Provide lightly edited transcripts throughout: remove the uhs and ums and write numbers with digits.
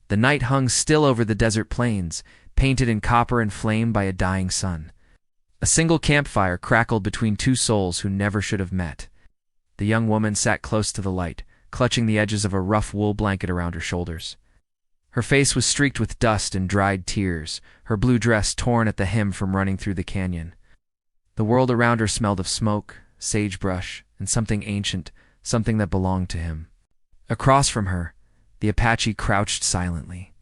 The night hung still over the desert plains, painted in copper and flame by a dying sun. A single campfire crackled between two souls who never should have met. The young woman sat close to the light, clutching the edges of a rough wool blanket around her shoulders. Her face was streaked with dust and dried tears, her blue dress torn at the hem from running through the canyon. The world around her smelled of smoke, sagebrush, and something ancient, something that belonged to him. Across from her, the Apache crouched silently.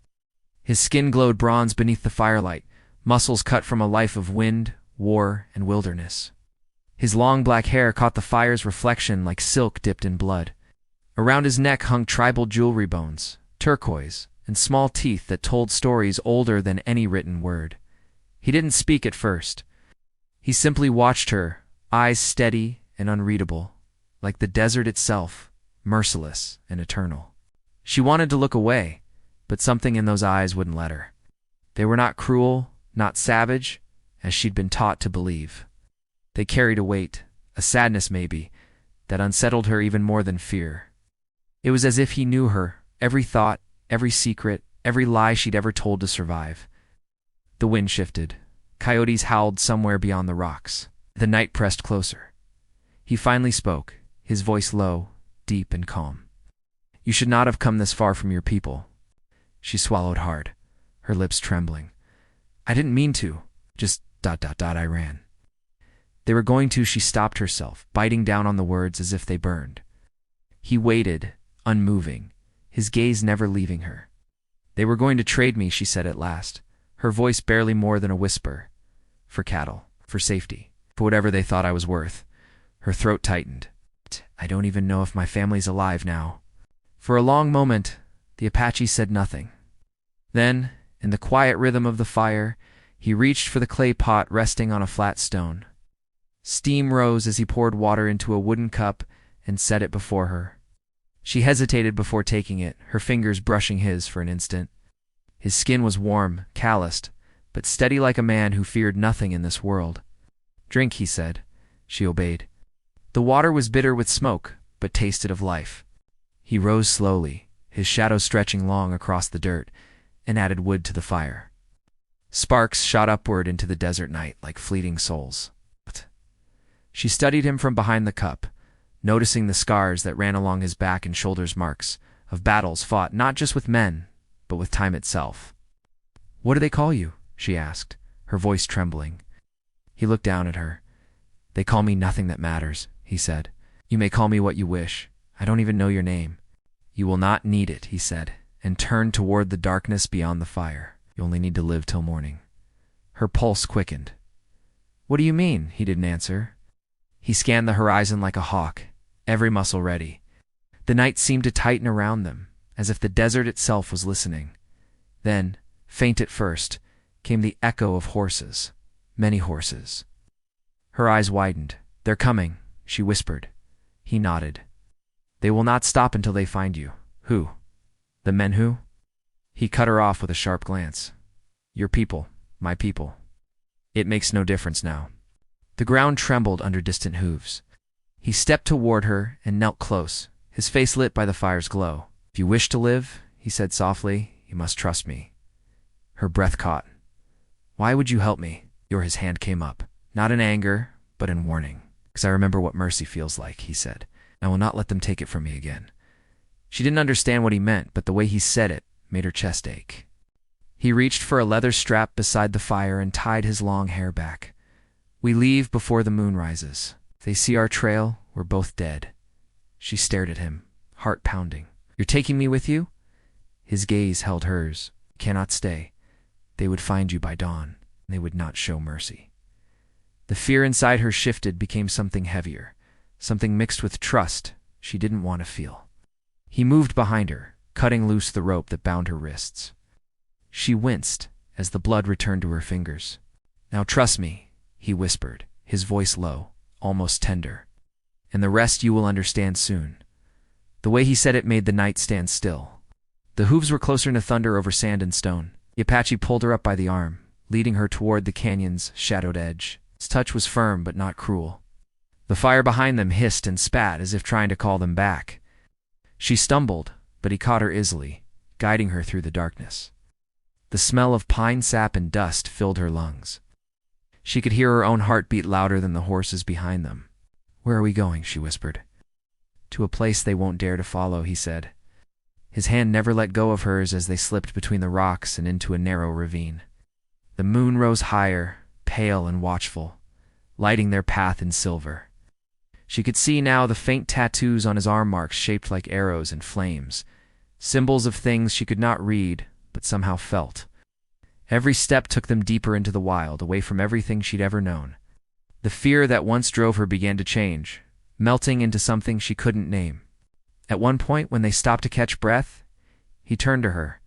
His skin glowed bronze beneath the firelight, muscles cut from a life of wind, war, and wilderness. His long black hair caught the fire's reflection like silk dipped in blood. Around his neck hung tribal jewelry bones, turquoise, and small teeth that told stories older than any written word. He didn't speak at first. He simply watched her, eyes steady and unreadable, like the desert itself, merciless and eternal. She wanted to look away, but something in those eyes wouldn't let her. They were not cruel, not savage, as she'd been taught to believe. They carried a weight, a sadness maybe, that unsettled her even more than fear. It was as if he knew her, every thought, every secret, every lie she'd ever told to survive. The wind shifted. Coyotes howled somewhere beyond the rocks. The night pressed closer. He finally spoke, his voice low, deep and calm. "You should not have come this far from your people." She swallowed hard, her lips trembling. "I didn't mean to. Just ... I ran." They were going to, she stopped herself, biting down on the words as if they burned. He waited, unmoving, his gaze never leaving her. "They were going to trade me," she said at last, her voice barely more than a whisper. "For cattle, for safety, for whatever they thought I was worth." Her throat tightened. "I don't even know if my family's alive now." For a long moment, the Apache said nothing. Then, in the quiet rhythm of the fire, he reached for the clay pot resting on a flat stone. Steam rose as he poured water into a wooden cup and set it before her. She hesitated before taking it, her fingers brushing his for an instant. His skin was warm, calloused, but steady like a man who feared nothing in this world. "Drink," he said. She obeyed. The water was bitter with smoke, but tasted of life. He rose slowly, his shadow stretching long across the dirt, and added wood to the fire. Sparks shot upward into the desert night like fleeting souls. She studied him from behind the cup, noticing the scars that ran along his back and shoulders, marks of battles fought not just with men, but with time itself. "What do they call you?" she asked, her voice trembling. He looked down at her. "They call me nothing that matters," he said. "You may call me what you wish. I don't even know your name." "You will not need it," he said, and turned toward the darkness beyond the fire. "You only need to live till morning." Her pulse quickened. "What do you mean?" He didn't answer. He scanned the horizon like a hawk, every muscle ready. The night seemed to tighten around them, as if the desert itself was listening. Then, faint at first, came the echo of horses, many horses. Her eyes widened. "They're coming," she whispered. He nodded. "They will not stop until they find you." "Who? The men who?" He cut her off with a sharp glance. "Your people, my people. It makes no difference now." The ground trembled under distant hooves. He stepped toward her and knelt close, his face lit by the fire's glow. "If you wish to live," he said softly, "you must trust me." Her breath caught. "Why would you help me?" His hand came up, not in anger, but in warning. "Because I remember what mercy feels like," he said. "I will not let them take it from me again." She didn't understand what he meant, but the way he said it made her chest ache. He reached for a leather strap beside the fire and tied his long hair back. "We leave before the moon rises. If they see our trail, we're both dead." She stared at him, heart pounding. "You're taking me with you?" His gaze held hers. "You cannot stay. They would find you by dawn, and they would not show mercy." The fear inside her shifted, became something heavier, something mixed with trust she didn't want to feel. He moved behind her, cutting loose the rope that bound her wrists. She winced as the blood returned to her fingers. "Now trust me," he whispered, his voice low, almost tender. "And the rest you will understand soon." The way he said it made the night stand still. The hooves were closer to thunder over sand and stone. The Apache pulled her up by the arm, leading her toward the canyon's shadowed edge. His touch was firm but not cruel. The fire behind them hissed and spat as if trying to call them back. She stumbled, but he caught her easily, guiding her through the darkness. The smell of pine sap and dust filled her lungs. She could hear her own heart beat louder than the horses behind them. "Where are we going?" she whispered. "To a place they won't dare to follow," he said. His hand never let go of hers as they slipped between the rocks and into a narrow ravine. The moon rose higher, pale and watchful, lighting their path in silver. She could see now the faint tattoos on his arm marks shaped like arrows and flames, symbols of things she could not read, but somehow felt. Every step took them deeper into the wild, away from everything she'd ever known. The fear that once drove her began to change, melting into something she couldn't name. At one point, when they stopped to catch breath, he turned to her.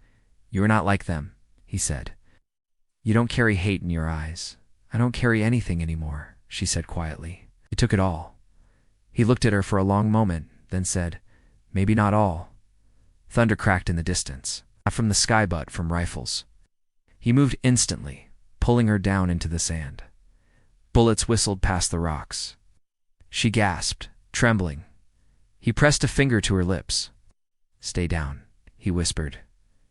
"You are not like them," he said. "You don't carry hate in your eyes." "I don't carry anything anymore," she said quietly. "You took it all." He looked at her for a long moment, then said, "Maybe not all." Thunder cracked in the distance, not from the sky but from rifles. He moved instantly, pulling her down into the sand. Bullets whistled past the rocks. She gasped, trembling. He pressed a finger to her lips. "Stay down," he whispered.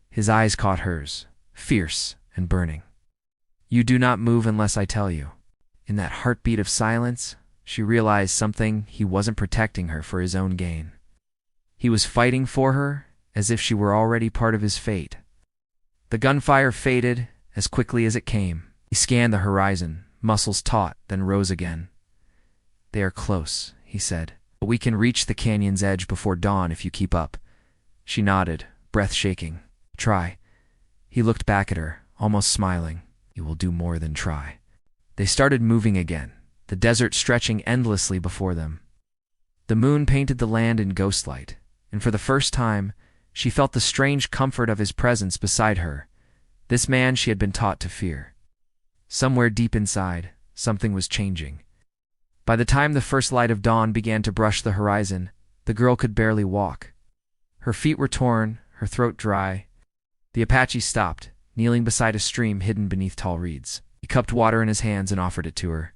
His eyes caught hers, fierce and burning. "You do not move unless I tell you." In that heartbeat of silence, she realized something: he wasn't protecting her for his own gain. He was fighting for her as if she were already part of his fate. The gunfire faded as quickly as it came. He scanned the horizon, muscles taut, then rose again. "They are close," he said. "But we can reach the canyon's edge before dawn if you keep up." She nodded, breath shaking. "Try." He looked back at her, almost smiling. "You will do more than try." They started moving again, the desert stretching endlessly before them. The moon painted the land in ghostlight, and for the first time, she felt the strange comfort of his presence beside her, this man she had been taught to fear. Somewhere deep inside, something was changing. By the time the first light of dawn began to brush the horizon, the girl could barely walk. Her feet were torn, her throat dry. The Apache stopped, kneeling beside a stream hidden beneath tall reeds. He cupped water in his hands and offered it to her.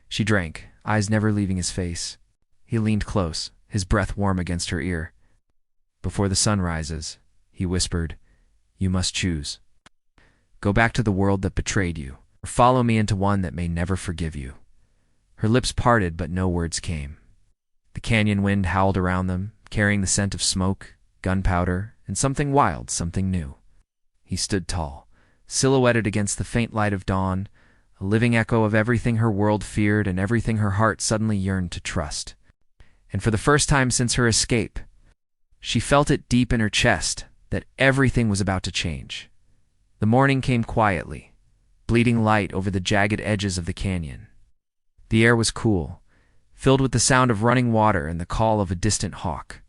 She drank, eyes never leaving his face. He leaned close, his breath warm against her ear. "Before the sun rises," he whispered, "you must choose. Go back to the world that betrayed you, or follow me into one that may never forgive you." Her lips parted, but no words came. The canyon wind howled around them, carrying the scent of smoke, gunpowder, and something wild, something new. He stood tall, silhouetted against the faint light of dawn, a living echo of everything her world feared and everything her heart suddenly yearned to trust. And for the first time since her escape, she felt it deep in her chest that everything was about to change. The morning came quietly, bleeding light over the jagged edges of the canyon. The air was cool, filled with the sound of running water and the call of a distant hawk.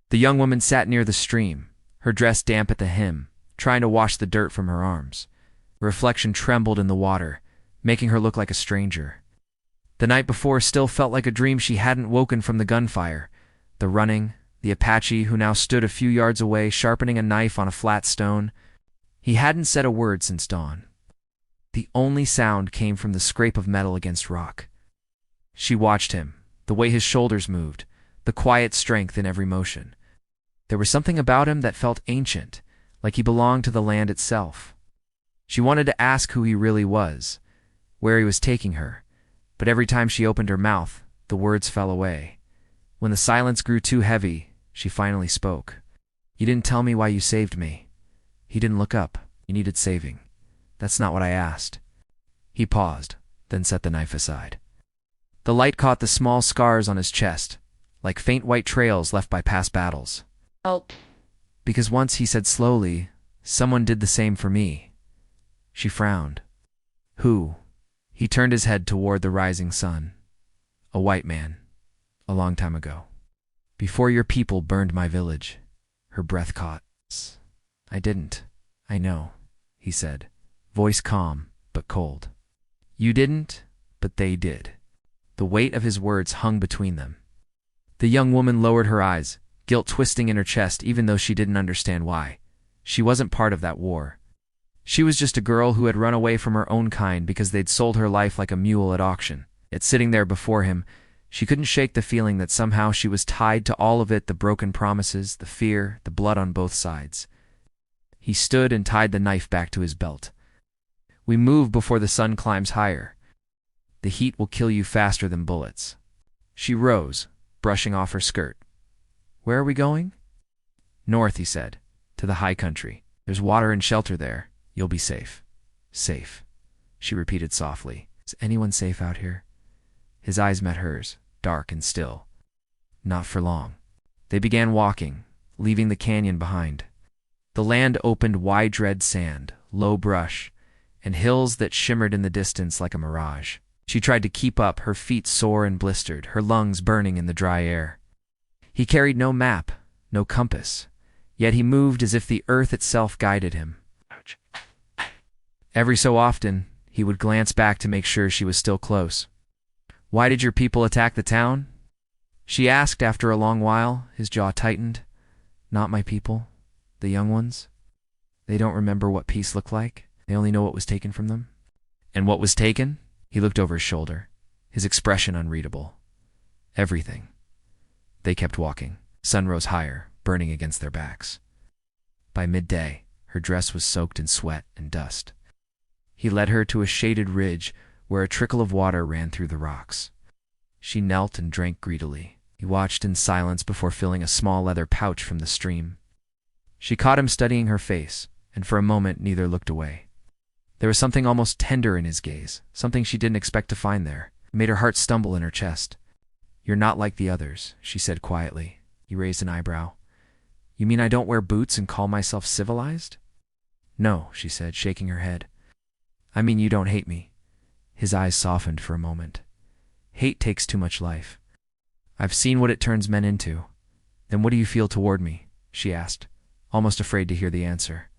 The young woman sat near the stream, her dress damp at the hem, trying to wash the dirt from her arms. A reflection trembled in the water, making her look like a stranger. The night before still felt like a dream she hadn't woken from the gunfire. The running, the Apache who now stood a few yards away sharpening a knife on a flat stone. He hadn't said a word since dawn. The only sound came from the scrape of metal against rock. She watched him, the way his shoulders moved, the quiet strength in every motion. There was something about him that felt ancient, like he belonged to the land itself. She wanted to ask who he really was, where he was taking her, but every time she opened her mouth, the words fell away. When the silence grew too heavy, she finally spoke. "You didn't tell me why you saved me." He didn't look up. "You needed saving." "That's not what I asked." He paused, then set the knife aside. The light caught the small scars on his chest, like faint white trails left by past battles. Help. "Because once," he said slowly, "someone did the same for me." She frowned. "Who?" He turned his head toward the rising sun. "A white man, a long time ago. Before your people burned my village." Her breath caught. "I didn't. I know," he said, voice calm but cold. "You didn't, but they did." The weight of his words hung between them. The young woman lowered her eyes, guilt twisting in her chest even though she didn't understand why. She wasn't part of that war. She was just a girl who had run away from her own kind because they'd sold her life like a mule at auction. Yet sitting there before him, she couldn't shake the feeling that somehow she was tied to all of it: the broken promises, the fear, the blood on both sides. He stood and tied the knife back to his belt. We move before the sun climbs higher. The heat will kill you faster than bullets. She rose, brushing off her skirt. Where are we going? North, he said, to the high country. There's water and shelter there. You'll be safe. Safe, she repeated softly. Is anyone safe out here? His eyes met hers, dark and still. Not for long. They began walking, leaving the canyon behind. The land opened wide red sand, low brush, and hills that shimmered in the distance like a mirage. She tried to keep up, her feet sore and blistered, her lungs burning in the dry air. He carried no map, no compass, yet he moved as if the earth itself guided him. Every so often, he would glance back to make sure she was still close. Why did your people attack the town? She asked after a long while, his jaw tightened. Not my people, the young ones. They don't remember what peace looked like. They only know what was taken from them. And what was taken? He looked over his shoulder, his expression unreadable. Everything. They kept walking. Sun rose higher, burning against their backs. By midday, her dress was soaked in sweat and dust. He led her to a shaded ridge where a trickle of water ran through the rocks. She knelt and drank greedily. He watched in silence before filling a small leather pouch from the stream. She caught him studying her face, and for a moment neither looked away. There was something almost tender in his gaze, something she didn't expect to find there. It made her heart stumble in her chest. You're not like the others, she said quietly. He raised an eyebrow. You mean I don't wear boots and call myself civilized? No, she said, shaking her head. I mean you don't hate me. His eyes softened for a moment. Hate takes too much life. I've seen what it turns men into. Then what do you feel toward me? She asked, almost afraid to hear the answer.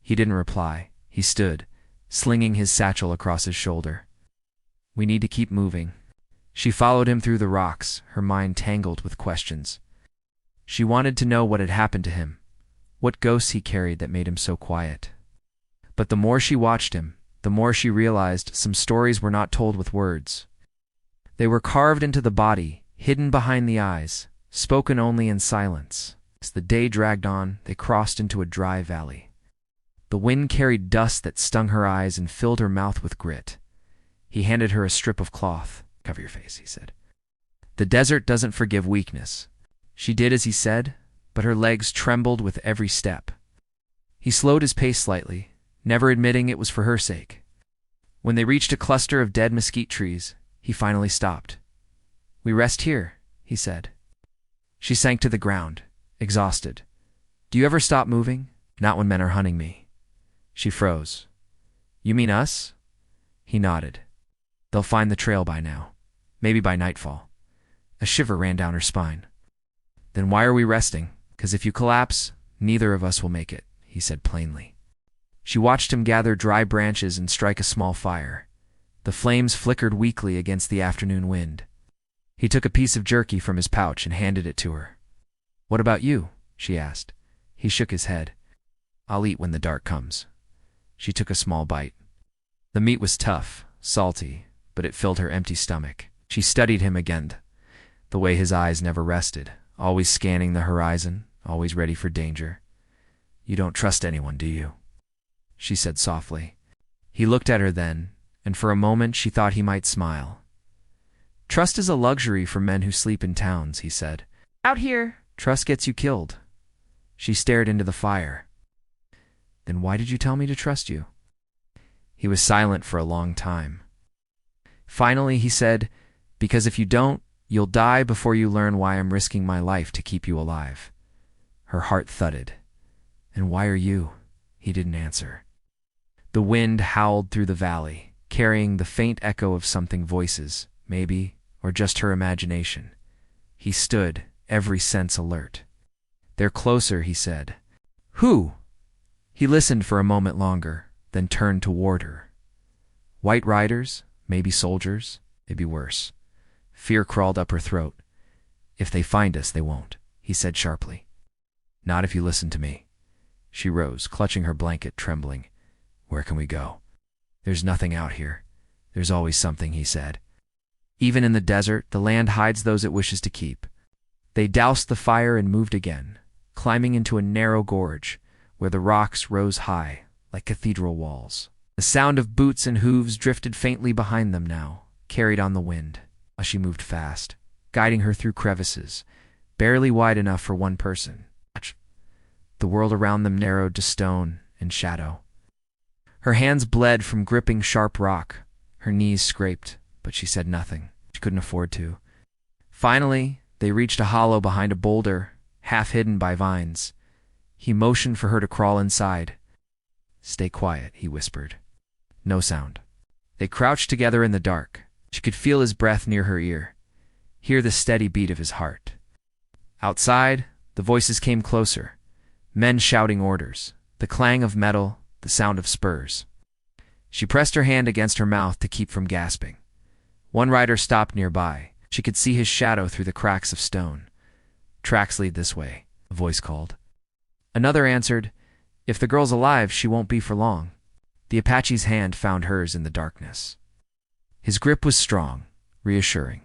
He didn't reply. He stood, slinging his satchel across his shoulder. We need to keep moving. She followed him through the rocks, her mind tangled with questions. She wanted to know what had happened to him, what ghosts he carried that made him so quiet. But the more she watched him, the more she realized some stories were not told with words. They were carved into the body, hidden behind the eyes, spoken only in silence. As the day dragged on, they crossed into a dry valley. The wind carried dust that stung her eyes and filled her mouth with grit. He handed her a strip of cloth. Cover your face, he said. The desert doesn't forgive weakness. She did as he said, but her legs trembled with every step. He slowed his pace slightly, never admitting it was for her sake. When they reached a cluster of dead mesquite trees, he finally stopped. We rest here, he said. She sank to the ground, exhausted. Do you ever stop moving? Not when men are hunting me. She froze. You mean us? He nodded. They'll find the trail by now. Maybe by nightfall. A shiver ran down her spine. Then why are we resting? 'Cause if you collapse, neither of us will make it, he said plainly. She watched him gather dry branches and strike a small fire. The flames flickered weakly against the afternoon wind. He took a piece of jerky from his pouch and handed it to her. What about you? She asked. He shook his head. I'll eat when the dark comes. She took a small bite. The meat was tough, salty, but it filled her empty stomach. She studied him again, the way his eyes never rested, always scanning the horizon, always ready for danger. You don't trust anyone, do you? She said softly. He looked at her then, and for a moment she thought he might smile. Trust is a luxury for men who sleep in towns, he said. Out here, trust gets you killed. She stared into the fire. Then why did you tell me to trust you? He was silent for a long time. Finally, he said, because if you don't, you'll die before you learn why I'm risking my life to keep you alive. Her heart thudded. And why are you? He didn't answer. The wind howled through the valley, carrying the faint echo of something voices, maybe, or just her imagination. He stood, every sense alert. They're closer, he said. Who? He listened for a moment longer, then turned toward her. White riders, maybe soldiers, maybe worse. Fear crawled up her throat. If they find us, they won't, he said sharply. Not if you listen to me. She rose, clutching her blanket, trembling. Where can we go? There's nothing out here. There's always something, he said. Even in the desert, the land hides those it wishes to keep. They doused the fire and moved again, climbing into a narrow gorge, where the rocks rose high, like cathedral walls. The sound of boots and hooves drifted faintly behind them now, carried on the wind. She moved fast, guiding her through crevices, barely wide enough for one person. The world around them narrowed to stone and shadow. Her hands bled from gripping sharp rock. Her knees scraped, but she said nothing. She couldn't afford to. Finally, they reached a hollow behind a boulder, half hidden by vines. He motioned for her to crawl inside. "Stay quiet," he whispered. No sound. They crouched together in the dark. She could feel his breath near her ear, hear the steady beat of his heart. Outside, the voices came closer, men shouting orders, the clang of metal, the sound of spurs. She pressed her hand against her mouth to keep from gasping. One rider stopped nearby. She could see his shadow through the cracks of stone. "Tracks lead this way," a voice called. Another answered, "If the girl's alive, she won't be for long." The Apache's hand found hers in the darkness. His grip was strong, reassuring.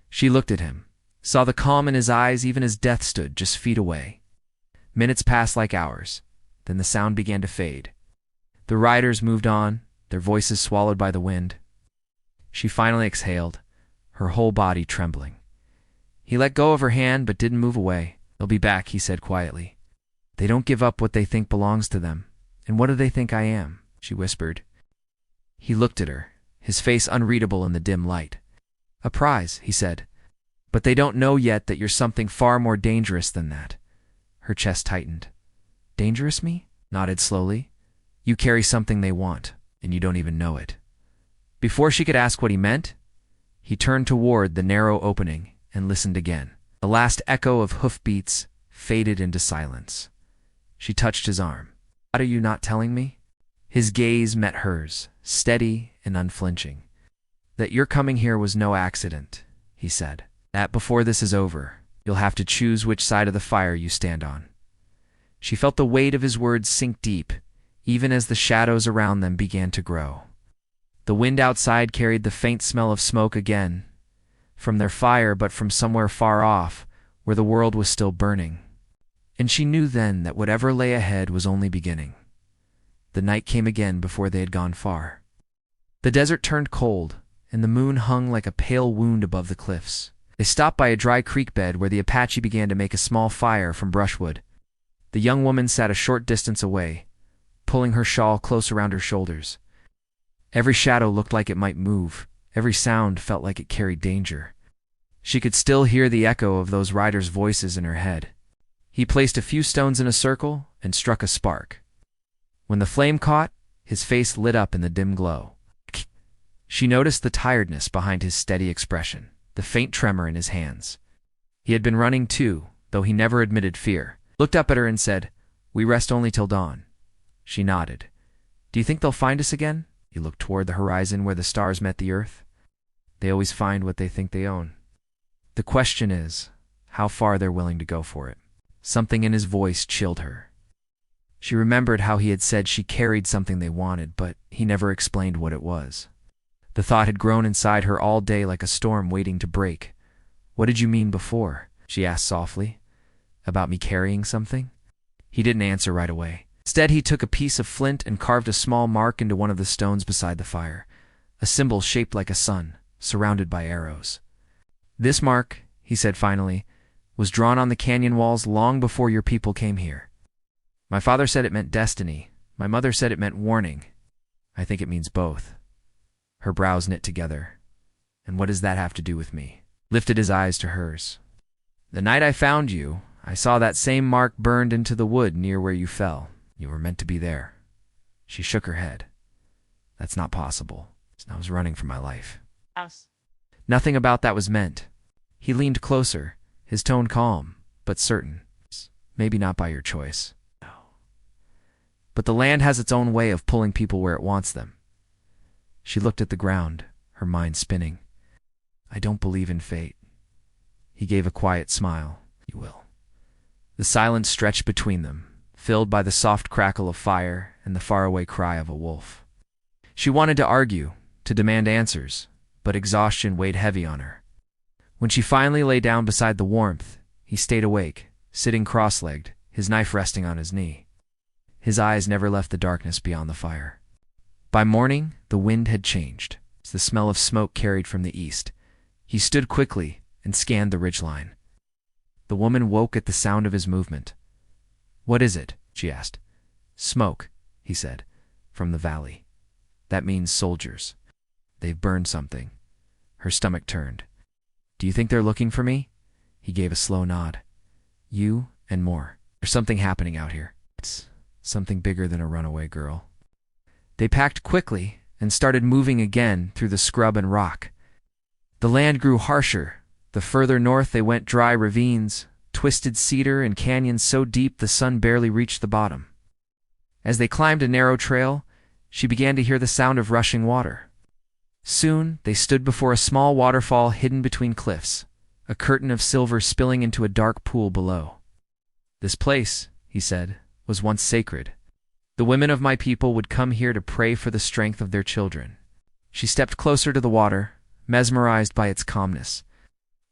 She looked at him, saw the calm in his eyes even as death stood just feet away. Minutes passed like hours, then the sound began to fade. The riders moved on, their voices swallowed by the wind. She finally exhaled, her whole body trembling. He let go of her hand but didn't move away. "They'll be back," he said quietly. "They don't give up what they think belongs to them. And what do they think I am?" she whispered. He looked at her, his face unreadable in the dim light. "A prize," he said. "But they don't know yet that you're something far more dangerous than that." Her chest tightened. "Dangerous me?" Nodded slowly. "You carry something they want, and you don't even know it." Before she could ask what he meant, he turned toward the narrow opening and listened again. The last echo of hoofbeats faded into silence. She touched his arm. "What are you not telling me?" His gaze met hers, steady and unflinching. "That your coming here was no accident," he said. "That before this is over, you'll have to choose which side of the fire you stand on." She felt the weight of his words sink deep, even as the shadows around them began to grow. The wind outside carried the faint smell of smoke again, from their fire but from somewhere far off, where the world was still burning. And she knew then that whatever lay ahead was only beginning. The night came again before they had gone far. The desert turned cold, and the moon hung like a pale wound above the cliffs. They stopped by a dry creek bed where the Apache began to make a small fire from brushwood. The young woman sat a short distance away, pulling her shawl close around her shoulders. Every shadow looked like it might move. Every sound felt like it carried danger. She could still hear the echo of those riders' voices in her head. He placed a few stones in a circle and struck a spark. When the flame caught, his face lit up in the dim glow. She noticed the tiredness behind his steady expression, the faint tremor in his hands. He had been running too, though he never admitted fear. Looked up at her and said, "We rest only till dawn." She nodded. "Do you think they'll find us again?" He looked toward the horizon where the stars met the earth. "They always find what they think they own. The question is, how far they're willing to go for it." Something in his voice chilled her. She remembered how he had said she carried something they wanted, but he never explained what it was. The thought had grown inside her all day like a storm waiting to break. "What did you mean before?" she asked softly. "About me carrying something?" He didn't answer right away. Instead, he took a piece of flint and carved a small mark into one of the stones beside the fire, a symbol shaped like a sun, surrounded by arrows. "This mark," he said finally, "was drawn on the canyon walls long before your people came here. My father said it meant destiny. My mother said it meant warning. I think it means both." Her brows knit together. "And what does that have to do with me?" Lifted his eyes to hers. "The night I found you, I saw that same mark burned into the wood near where you fell. You were meant to be there." She shook her head. "That's not possible. I was running for my life." Nothing about that was meant. He leaned closer, his tone calm, but certain. "Maybe not by your choice. But the land has its own way of pulling people where it wants them." She looked at the ground, her mind spinning. "I don't believe in fate." He gave a quiet smile. "You will." The silence stretched between them, filled by the soft crackle of fire and the faraway cry of a wolf. She wanted to argue, to demand answers, but exhaustion weighed heavy on her. When she finally lay down beside the warmth, he stayed awake, sitting cross-legged, his knife resting on his knee. His eyes never left the darkness beyond the fire. By morning, the wind had changed. The smell of smoke carried from the east. He stood quickly and scanned the ridgeline. The woman woke at the sound of his movement. "What is it?" she asked. "Smoke," he said, "from the valley. That means soldiers. They've burned something." Her stomach turned. "Do you think they're looking for me?" He gave a slow nod. "You and more. There's something happening out here. It's something bigger than a runaway girl." They packed quickly and started moving again through the scrub and rock. The land grew harsher. The further north they went, dry ravines, twisted cedar, and canyons so deep the sun barely reached the bottom. As they climbed a narrow trail, she began to hear the sound of rushing water. Soon they stood before a small waterfall hidden between cliffs, a curtain of silver spilling into a dark pool below. "This place," he said, "was once sacred. The women of my people would come here to pray for the strength of their children." She stepped closer to the water, mesmerized by its calmness.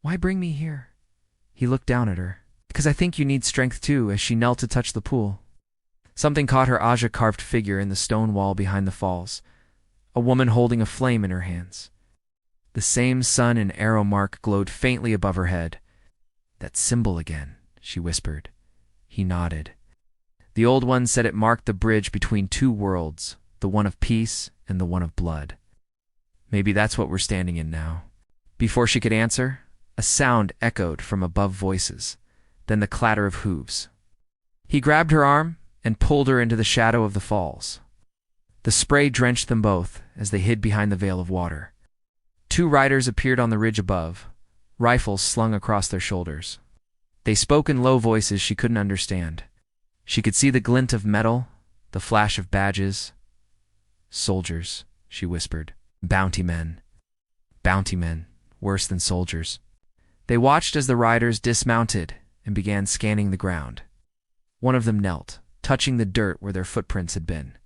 "Why bring me here?" He looked down at her. "Because I think you need strength too," as she knelt to touch the pool. Something caught her Aja-carved figure in the stone wall behind the falls, a woman holding a flame in her hands. The same sun and arrow mark glowed faintly above her head. "That symbol again," she whispered. He nodded. The old one said it marked the bridge between two worlds, the one of peace and the one of blood. "Maybe that's what we're standing in now." Before she could answer, a sound echoed from above voices, then the clatter of hooves. He grabbed her arm and pulled her into the shadow of the falls. The spray drenched them both as they hid behind the veil of water. Two riders appeared on the ridge above, rifles slung across their shoulders. They spoke in low voices she couldn't understand. She could see the glint of metal, the flash of badges. "Soldiers," she whispered. "Bounty men. Bounty men, worse than soldiers." They watched as the riders dismounted and began scanning the ground. One of them knelt, touching the dirt where their footprints had been.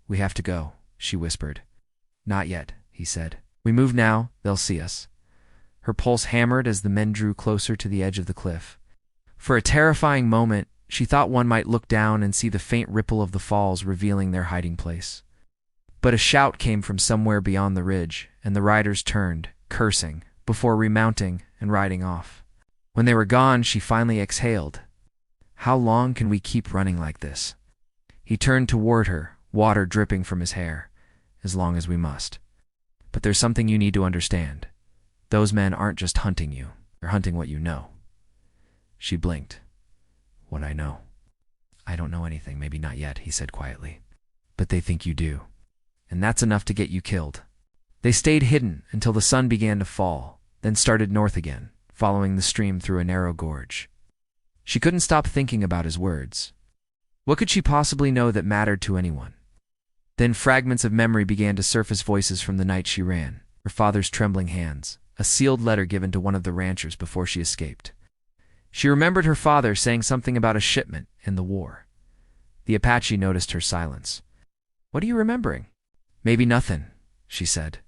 "We have to go," she whispered. "Not yet," he said. "We move now, they'll see us." Her pulse hammered as the men drew closer to the edge of the cliff. For a terrifying moment, she thought one might look down and see the faint ripple of the falls revealing their hiding place. But a shout came from somewhere beyond the ridge, and the riders turned, cursing, before remounting and riding off. When they were gone, she finally exhaled. "How long can we keep running like this?" He turned toward her, water dripping from his hair. "As long as we must. But there's something you need to understand. Those men aren't just hunting you. They're hunting what you know." She blinked. "What I know?" "I don't know anything, maybe not yet," he said quietly. "But they think you do. And that's enough to get you killed." They stayed hidden until the sun began to fall, then started north again, following the stream through a narrow gorge. She couldn't stop thinking about his words. What could she possibly know that mattered to anyone? Then fragments of memory began to surface, voices from the night she ran, her father's trembling hands, a sealed letter given to one of the ranchers before she escaped. She remembered her father saying something about a shipment and the war. The Apache noticed her silence. "What are you remembering?" "Maybe nothing," she said.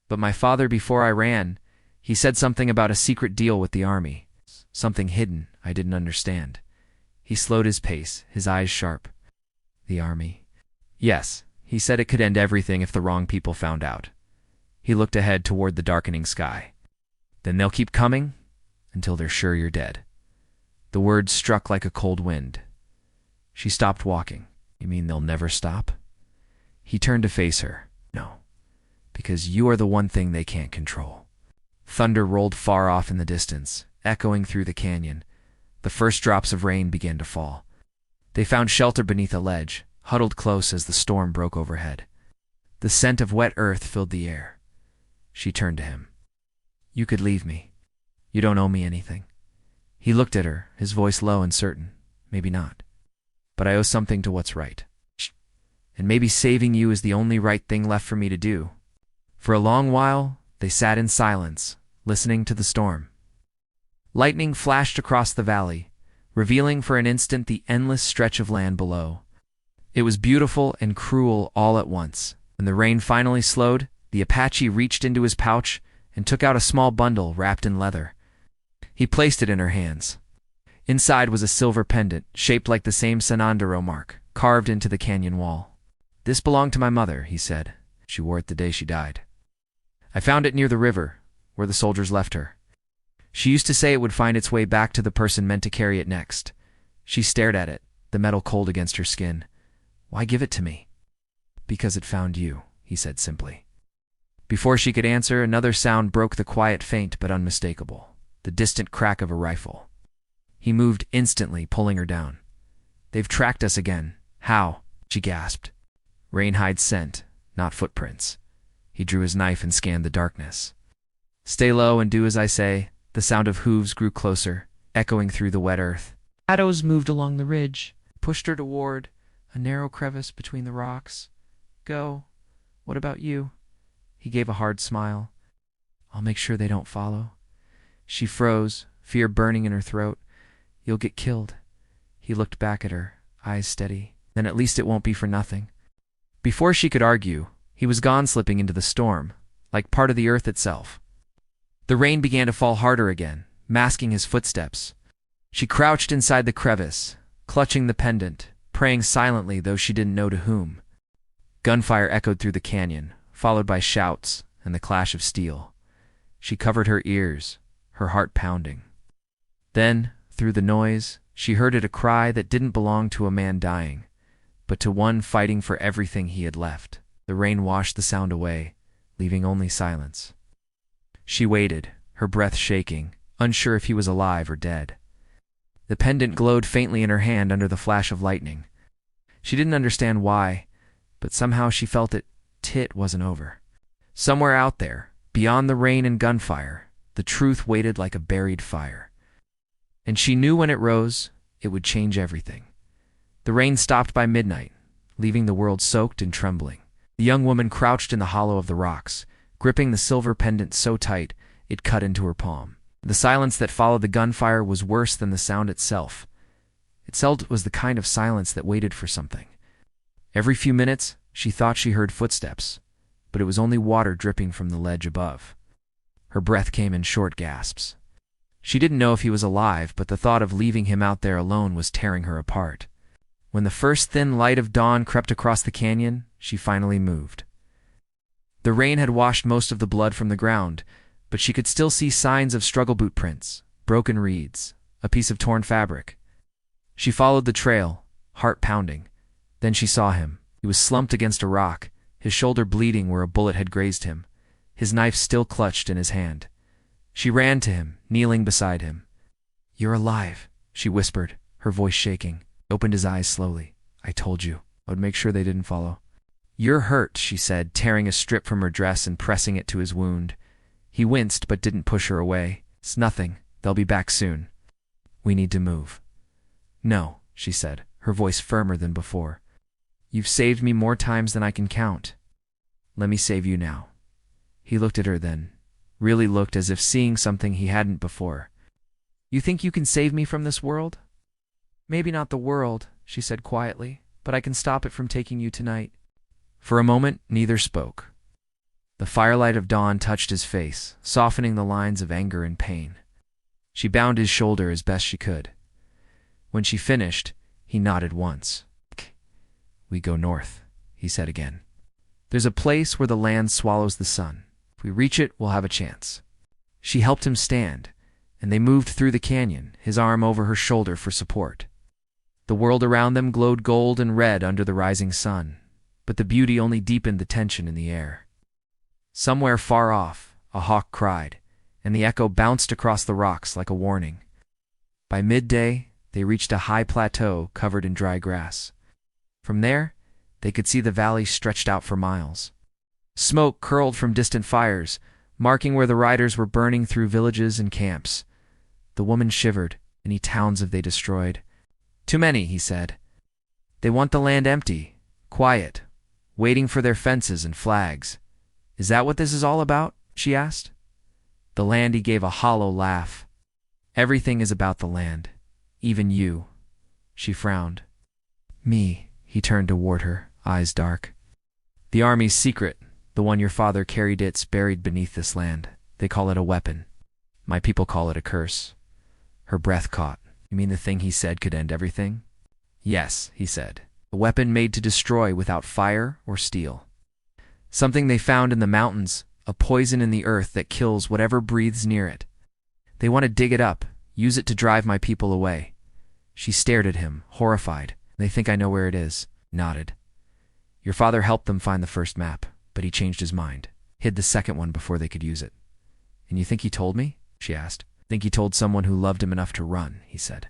"But my father, before I ran, he said something about a secret deal with the army. Something hidden I didn't understand." He slowed his pace, his eyes sharp. "The army?" "Yes, he said it could end everything if the wrong people found out." He looked ahead toward the darkening sky. "Then they'll keep coming until they're sure you're dead." The words struck like a cold wind. She stopped walking. "You mean they'll never stop?" He turned to face her. "No, because you are the one thing they can't control." Thunder rolled far off in the distance, echoing through the canyon. The first drops of rain began to fall. They found shelter beneath a ledge, huddled close as the storm broke overhead. The scent of wet earth filled the air. She turned to him. "You could leave me. You don't owe me anything." He looked at her, his voice low and certain. "Maybe not. But I owe something to what's right. And maybe saving you is the only right thing left for me to do." For a long while, they sat in silence, listening to the storm. Lightning flashed across the valley, revealing for an instant the endless stretch of land below. It was beautiful and cruel all at once. When the rain finally slowed, the Apache reached into his pouch and took out a small bundle wrapped in leather. He placed it in her hands. Inside was a silver pendant, shaped like the same Sanandaro mark, carved into the canyon wall. "This belonged to my mother," he said. "She wore it the day she died. I found it near the river, where the soldiers left her. She used to say it would find its way back to the person meant to carry it next." She stared at it, the metal cold against her skin. "Why give it to me?" "Because it found you," he said simply. Before she could answer, another sound broke the quiet, faint but unmistakable, the distant crack of a rifle. He moved instantly, pulling her down. "They've tracked us again." "How?" she gasped. "Rainhide's scent, not footprints." He drew his knife and scanned the darkness. "Stay low and do as I say." The sound of hooves grew closer, echoing through the wet earth. Shadows moved along the ridge, pushed her toward a narrow crevice between the rocks. "Go. What about you?" He gave a hard smile. "I'll make sure they don't follow." She froze, fear burning in her throat. "You'll get killed." He looked back at her, eyes steady. "Then at least it won't be for nothing." Before she could argue, he was gone, slipping into the storm, like part of the earth itself. The rain began to fall harder again, masking his footsteps. She crouched inside the crevice, clutching the pendant, praying silently, though she didn't know to whom. Gunfire echoed through the canyon, followed by shouts and the clash of steel. She covered her ears, her heart pounding. Then, through the noise, she heard it, a cry that didn't belong to a man dying, but to one fighting for everything he had left. The rain washed the sound away, leaving only silence. She waited, her breath shaking, unsure if he was alive or dead. The pendant glowed faintly in her hand under the flash of lightning. She didn't understand why, but somehow she felt it wasn't over. Somewhere out there, beyond the rain and gunfire, the truth waited like a buried fire. And she knew when it rose, it would change everything. The rain stopped by midnight, leaving the world soaked and trembling. The young woman crouched in the hollow of the rocks, gripping the silver pendant so tight it cut into her palm. The silence that followed the gunfire was worse than the sound itself. It was the kind of silence that waited for something. Every few minutes, she thought she heard footsteps, but it was only water dripping from the ledge above. Her breath came in short gasps. She didn't know if he was alive, but the thought of leaving him out there alone was tearing her apart. When the first thin light of dawn crept across the canyon, she finally moved. The rain had washed most of the blood from the ground, but she could still see signs of struggle boot prints, broken reeds, a piece of torn fabric. She followed the trail, heart pounding. Then she saw him. He was slumped against a rock, his shoulder bleeding where a bullet had grazed him, his knife still clutched in his hand. She ran to him, kneeling beside him. "You're alive," she whispered, her voice shaking. He opened his eyes slowly. "I told you. I would make sure they didn't follow." "You're hurt," she said, tearing a strip from her dress and pressing it to his wound. He winced but didn't push her away. "It's nothing. They'll be back soon. We need to move." "No," she said, her voice firmer than before. "You've saved me more times than I can count. Let me save you now." He looked at her then, really looked, as if seeing something he hadn't before. "You think you can save me from this world?" "Maybe not the world," she said quietly, "but I can stop it from taking you tonight." For a moment, neither spoke. The firelight of dawn touched his face, softening the lines of anger and pain. She bound his shoulder as best she could. When she finished, he nodded once. "We go north," he said again. "There's a place where the land swallows the sun. If we reach it, we'll have a chance." She helped him stand, and they moved through the canyon, his arm over her shoulder for support. The world around them glowed gold and red under the rising sun, but the beauty only deepened the tension in the air. Somewhere far off, a hawk cried, and the echo bounced across the rocks like a warning. By midday, they reached a high plateau covered in dry grass. From there, they could see the valley stretched out for miles. Smoke curled from distant fires, marking where the riders were burning through villages and camps. The woman shivered. "Any towns have they destroyed?" "Too many," he said. "They want the land empty, quiet, waiting for their fences and flags." "Is that what this is all about?" she asked. The land, he gave a hollow laugh. "Everything is about the land, even you." She frowned. "Me," he turned toward her, eyes dark. "The army's secret, the one your father carried, it's buried beneath this land. They call it a weapon. My people call it a curse." Her breath caught. "You mean the thing he said could end everything?" "Yes," he said. a weapon made to destroy without fire or steel. Something they found in the mountains, a poison in the earth that kills whatever breathes near it. They want to dig it up, use it to drive my people away. She stared at him, horrified. They think I know where it is. Nodded. Your father helped them find the first map, but he changed his mind. Hid the second one before they could use it. And you think he told me? She asked. Think he told someone who loved him enough to run, he said.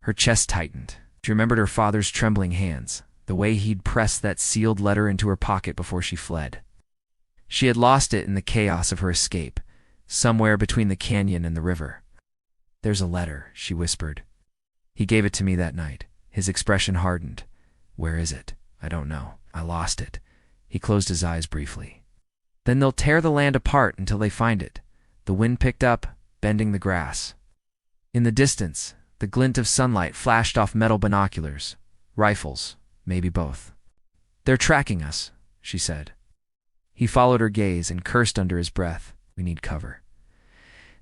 Her chest tightened. She remembered her father's trembling hands, the way he'd pressed that sealed letter into her pocket before she fled. She had lost it in the chaos of her escape, somewhere between the canyon and the river. There's a letter, she whispered. He gave it to me that night. His expression hardened. Where is it? I don't know. I lost it. He closed his eyes briefly. Then they'll tear the land apart until they find it. The wind picked up, bending the grass. In the distance, the glint of sunlight flashed off metal binoculars. Rifles, maybe both. They're tracking us, she said. He followed her gaze and cursed under his breath. We need cover.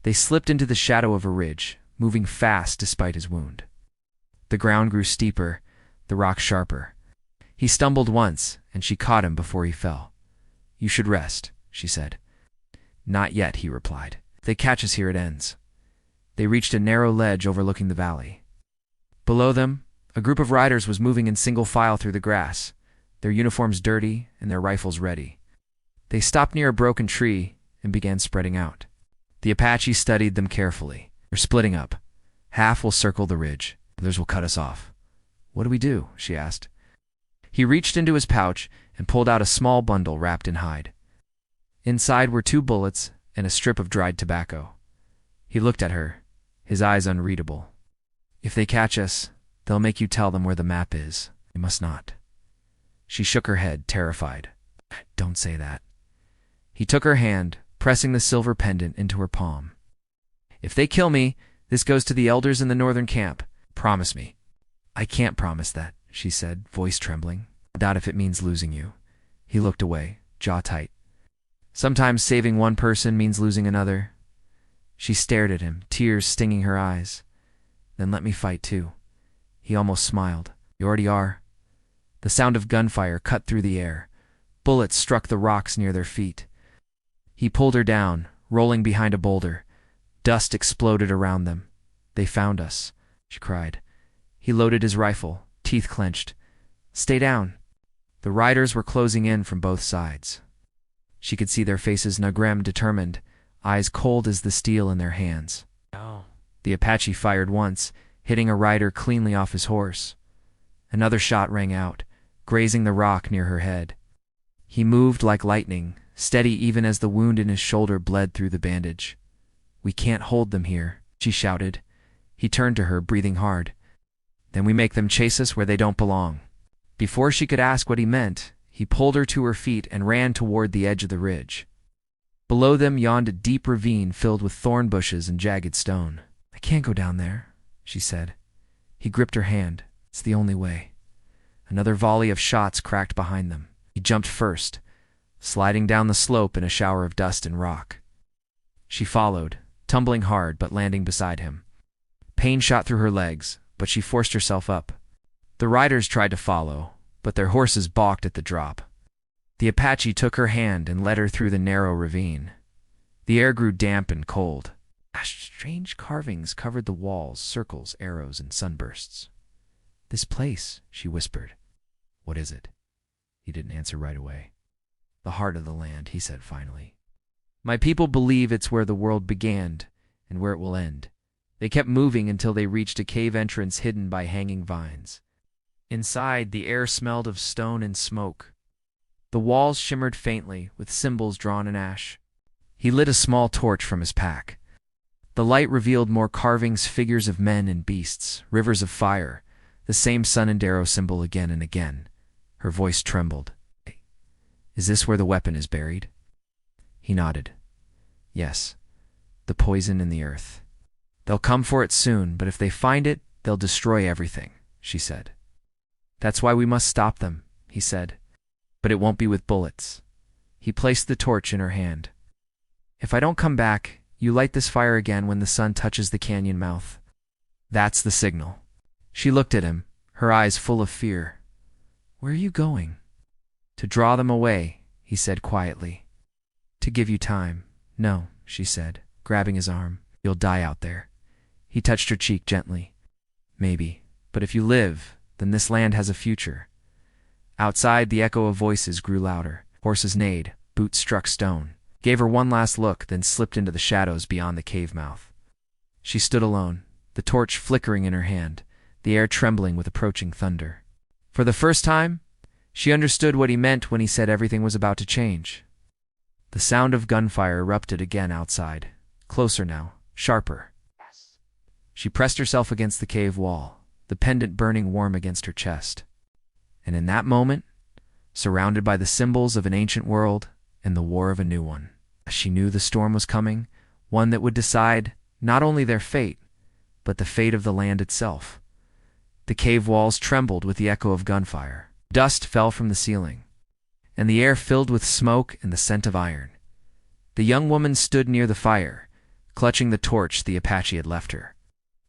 They slipped into the shadow of a ridge, moving fast despite his wound. The ground grew steeper, the rocks sharper. He stumbled once, and she caught him before he fell. You should rest, she said. Not yet, he replied. If they catch us here, it ends. They reached a narrow ledge overlooking the valley. Below them, a group of riders was moving in single file through the grass, their uniforms dirty and their rifles ready. They stopped near a broken tree and began spreading out. The Apache studied them carefully. They're splitting up. Half will circle the ridge. Others will cut us off. What do we do? She asked. He reached into his pouch and pulled out a small bundle wrapped in hide. Inside were 2 bullets and a strip of dried tobacco. He looked at her, his eyes unreadable. If they catch us, they'll make you tell them where the map is. You must not. She shook her head, terrified. Don't say that. He took her hand, pressing the silver pendant into her palm. If they kill me, this goes to the elders in the northern camp. Promise me. I can't promise that, she said, voice trembling. Not if it means losing you. He looked away, jaw tight. Sometimes saving one person means losing another. She stared at him, tears stinging her eyes. Then let me fight too. He almost smiled. You already are. The sound of gunfire cut through the air. Bullets struck the rocks near their feet. He pulled her down, rolling behind a boulder. Dust exploded around them. They found us, she cried. He loaded his rifle, teeth clenched. Stay down. The riders were closing in from both sides. She could see their faces, Nagrem determined, eyes cold as the steel in their hands. No. The Apache fired once, hitting a rider cleanly off his horse. Another shot rang out, grazing the rock near her head. He moved like lightning, steady even as the wound in his shoulder bled through the bandage. We can't hold them here, she shouted. He turned to her, breathing hard. Then we make them chase us where they don't belong. Before she could ask what he meant, he pulled her to her feet and ran toward the edge of the ridge. Below them yawned a deep ravine filled with thorn bushes and jagged stone. I can't go down there, she said. He gripped her hand. It's the only way. Another volley of shots cracked behind them. He jumped first, sliding down the slope in a shower of dust and rock. She followed, tumbling hard but landing beside him. Pain shot through her legs, but she forced herself up. The riders tried to follow, but their horses balked at the drop. The Apache took her hand and led her through the narrow ravine. The air grew damp and cold. Strange carvings covered the walls, circles, arrows, and sunbursts. This place, she whispered. What is it? He didn't answer right away. The heart of the land, he said finally. My people believe it's where the world began and where it will end. They kept moving until they reached a cave entrance hidden by hanging vines. Inside, the air smelled of stone and smoke. The walls shimmered faintly, with symbols drawn in ash. He lit a small torch from his pack. The light revealed more carvings, figures of men and beasts, rivers of fire, the same sun and arrow symbol again and again. Her voice trembled. Is this where the weapon is buried? He nodded. Yes, the poison in the earth. They'll come for it soon, but if they find it, they'll destroy everything, she said. That's why we must stop them, he said. But it won't be with bullets. He placed the torch in her hand. If I don't come back, you light this fire again when the sun touches the canyon mouth. That's the signal. She looked at him, her eyes full of fear. "Where are you going?" "To draw them away," he said quietly. "To give you time." "No," she said, grabbing his arm. "You'll die out there." He touched her cheek gently. "Maybe, but if you live, then this land has a future." Outside, the echo of voices grew louder. Horses neighed, boots struck stone. Gave her one last look, then slipped into the shadows beyond the cave mouth. She stood alone, the torch flickering in her hand, the air trembling with approaching thunder. For the first time, she understood what he meant when he said everything was about to change. The sound of gunfire erupted again outside, closer now, sharper. She pressed herself against the cave wall, the pendant burning warm against her chest. And in that moment, surrounded by the symbols of an ancient world and the war of a new one, she knew the storm was coming, one that would decide not only their fate, but the fate of the land itself. The cave walls trembled with the echo of gunfire. Dust fell from the ceiling, and the air filled with smoke and the scent of iron. The young woman stood near the fire, clutching the torch the Apache had left her.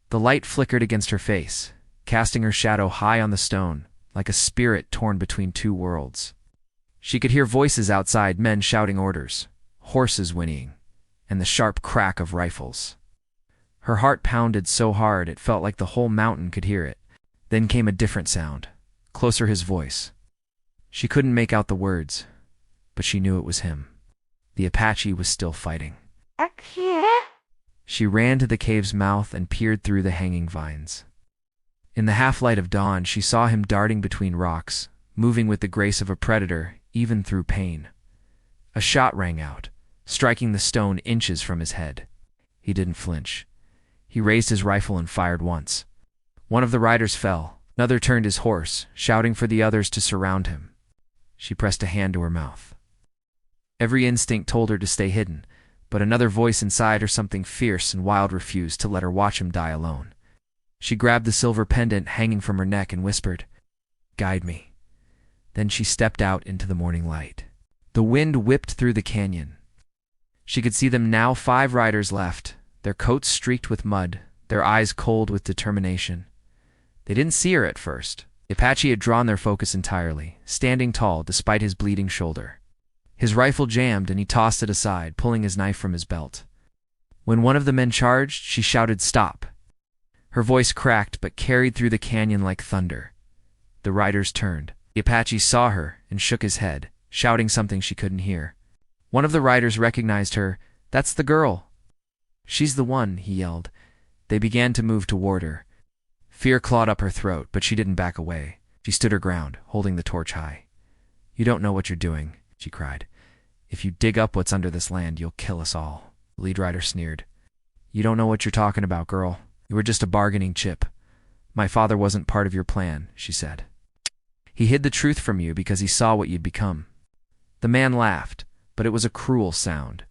The light flickered against her face, casting her shadow high on the stone, like a spirit torn between two worlds. She could hear voices outside, men shouting orders, horses whinnying, and the sharp crack of rifles. Her heart pounded so hard it felt like the whole mountain could hear it. Then came a different sound, closer, his voice. She couldn't make out the words, but she knew it was him. The Apache was still fighting. She ran to the cave's mouth and peered through the hanging vines. In the half-light of dawn, she saw him darting between rocks, moving with the grace of a predator, even through pain. A shot rang out, striking the stone inches from his head. He didn't flinch. He raised his rifle and fired once. One of the riders fell. Another turned his horse, shouting for the others to surround him. She pressed a hand to her mouth. Every instinct told her to stay hidden, but another voice inside her, something fierce and wild, refused to let her watch him die alone. She grabbed the silver pendant hanging from her neck and whispered, "Guide me." Then she stepped out into the morning light. The wind whipped through the canyon. She could see them now, 5 riders left, their coats streaked with mud, their eyes cold with determination. They didn't see her at first. The Apache had drawn their focus entirely, standing tall despite his bleeding shoulder. His rifle jammed and he tossed it aside, pulling his knife from his belt. When one of the men charged, she shouted, "Stop!" Her voice cracked but carried through the canyon like thunder. The riders turned. The Apache saw her and shook his head, shouting something she couldn't hear. One of the riders recognized her. "That's the girl." "She's the one," he yelled. They began to move toward her. Fear clawed up her throat, but she didn't back away. She stood her ground, holding the torch high. "You don't know what you're doing," she cried. "If you dig up what's under this land, you'll kill us all." The lead rider sneered. "You don't know what you're talking about, girl. You were just a bargaining chip. My father wasn't part of your plan," she said. "He hid the truth from you because he saw what you'd become." The man laughed, but it was a cruel sound.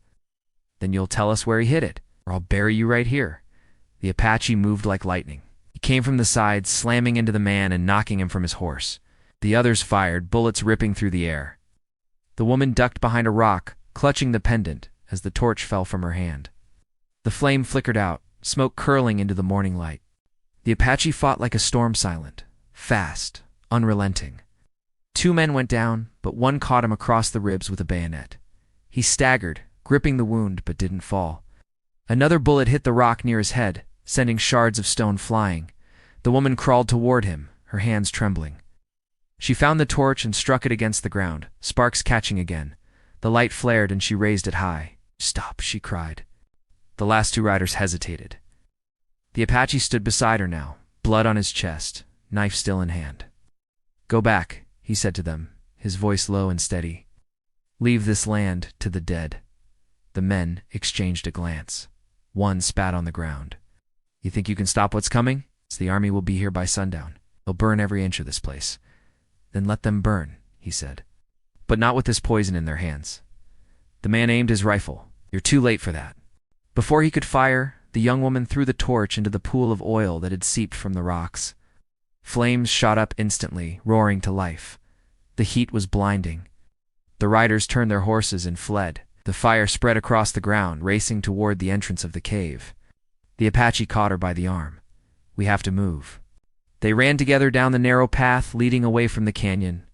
"Then you'll tell us where he hid it, or I'll bury you right here." The Apache moved like lightning. He came from the side, slamming into the man and knocking him from his horse. The others fired, bullets ripping through the air. The woman ducked behind a rock, clutching the pendant as the torch fell from her hand. The flame flickered out, smoke curling into the morning light. The Apache fought like a storm, silent, fast, unrelenting. 2 men went down, but one caught him across the ribs with a bayonet. He staggered, gripping the wound, but didn't fall. Another bullet hit the rock near his head, sending shards of stone flying. The woman crawled toward him, her hands trembling. She found the torch and struck it against the ground, sparks catching again. The light flared and she raised it high. "Stop," she cried. The last 2 riders hesitated. The Apache stood beside her now, blood on his chest, knife still in hand. "Go back," he said to them, his voice low and steady. "Leave this land to the dead." The men exchanged a glance. One spat on the ground. "You think you can stop what's coming? The army will be here by sundown. They'll burn every inch of this place." "Then let them burn," he said. "But not with this poison in their hands." The man aimed his rifle. "You're too late for that." Before he could fire, the young woman threw the torch into the pool of oil that had seeped from the rocks. Flames shot up instantly, roaring to life. The heat was blinding. The riders turned their horses and fled. The fire spread across the ground, racing toward the entrance of the cave. The Apache caught her by the arm. "We have to move." They ran together down the narrow path leading away from the canyon,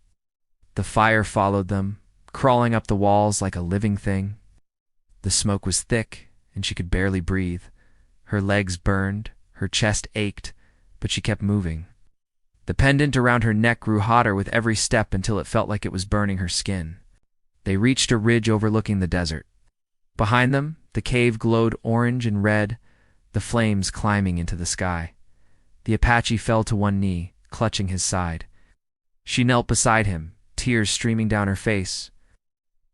The fire followed them, crawling up the walls like a living thing. The smoke was thick, and she could barely breathe. Her legs burned, her chest ached, but she kept moving. The pendant around her neck grew hotter with every step until it felt like it was burning her skin. They reached a ridge overlooking the desert. Behind them, the cave glowed orange and red, the flames climbing into the sky. The Apache fell to one knee, clutching his side. She knelt beside him, tears streaming down her face.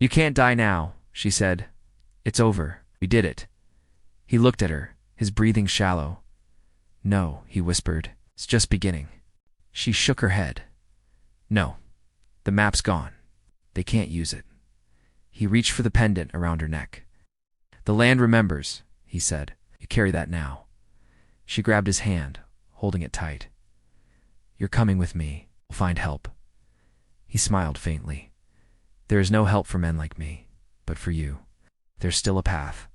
"You can't die now," she said. "It's over. We did it." He looked at her, his breathing shallow. "No," he whispered. "It's just beginning." She shook her head. "No. The map's gone. They can't use it." He reached for the pendant around her neck. "The land remembers," he said. "You carry that now." She grabbed his hand, holding it tight. "You're coming with me. We'll find help." He smiled faintly. "There is no help for men like me, but for you. There's still a path."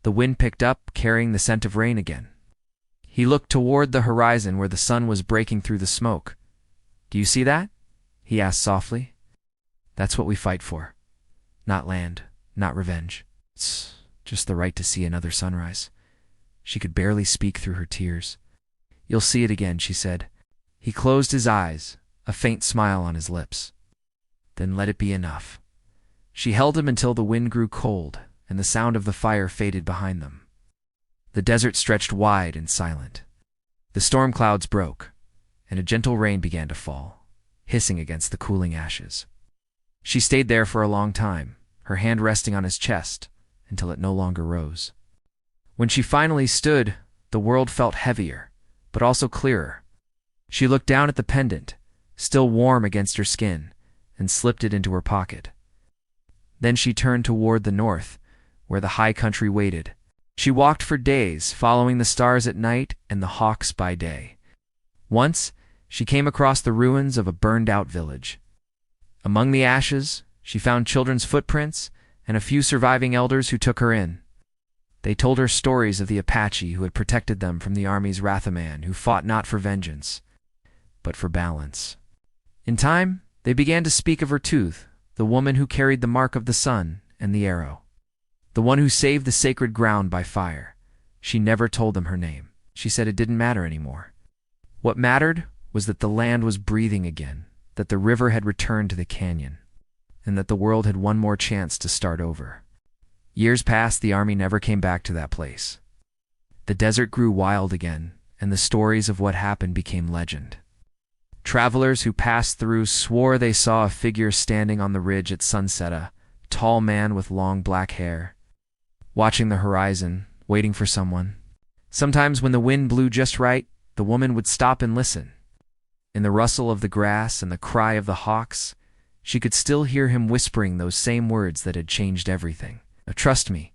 The wind picked up, carrying the scent of rain again. He looked toward the horizon where the sun was breaking through the smoke. "Do you see that?" he asked softly. "That's what we fight for. Not land, not revenge. It's just the right to see another sunrise." She could barely speak through her tears. "You'll see it again," she said. He closed his eyes, a faint smile on his lips. "Then let it be enough." She held him until the wind grew cold and the sound of the fire faded behind them. The desert stretched wide and silent. The storm clouds broke, and a gentle rain began to fall, hissing against the cooling ashes. She stayed there for a long time, her hand resting on his chest, until it no longer rose. When she finally stood, the world felt heavier, but also clearer. She looked down at the pendant, still warm against her skin, and slipped it into her pocket. Then she turned toward the north, where the high country waited. She walked for days, following the stars at night and the hawks by day. Once, she came across the ruins of a burned-out village. Among the ashes, she found children's footprints and a few surviving elders who took her in. They told her stories of the Apache who had protected them from the army's wrath, a man who fought not for vengeance, but for balance. In time, they began to speak of her tooth, the woman who carried the mark of the sun and the arrow. The one who saved the sacred ground by fire. She never told them her name. She said it didn't matter anymore. What mattered was that the land was breathing again, that the river had returned to the canyon, and that the world had one more chance to start over. Years passed, the army never came back to that place. The desert grew wild again, and the stories of what happened became legend. Travelers who passed through swore they saw a figure standing on the ridge at sunset, a tall man with long black hair, watching the horizon, waiting for someone. Sometimes when the wind blew just right, the woman would stop and listen. In the rustle of the grass and the cry of the hawks, she could still hear him whispering those same words that had changed everything. "Trust me."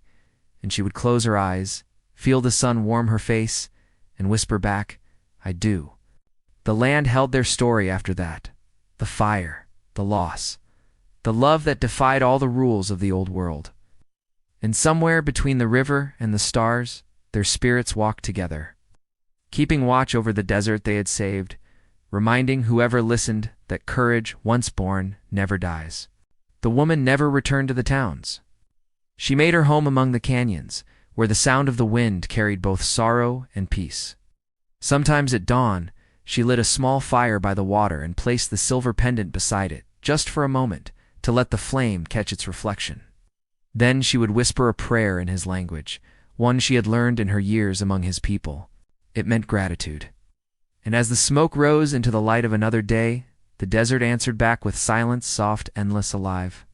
And she would close her eyes, feel the sun warm her face, and whisper back, "I do." The land held their story after that. The fire, the loss, the love that defied all the rules of the old world. And somewhere between the river and the stars, their spirits walked together, keeping watch over the desert they had saved, reminding whoever listened that courage, once born, never dies. The woman never returned to the towns. She made her home among the canyons, where the sound of the wind carried both sorrow and peace. Sometimes at dawn, she lit a small fire by the water and placed the silver pendant beside it, just for a moment, to let the flame catch its reflection. Then she would whisper a prayer in his language, one she had learned in her years among his people. It meant gratitude. And as the smoke rose into the light of another day, the desert answered back with silence, soft, endless, alive.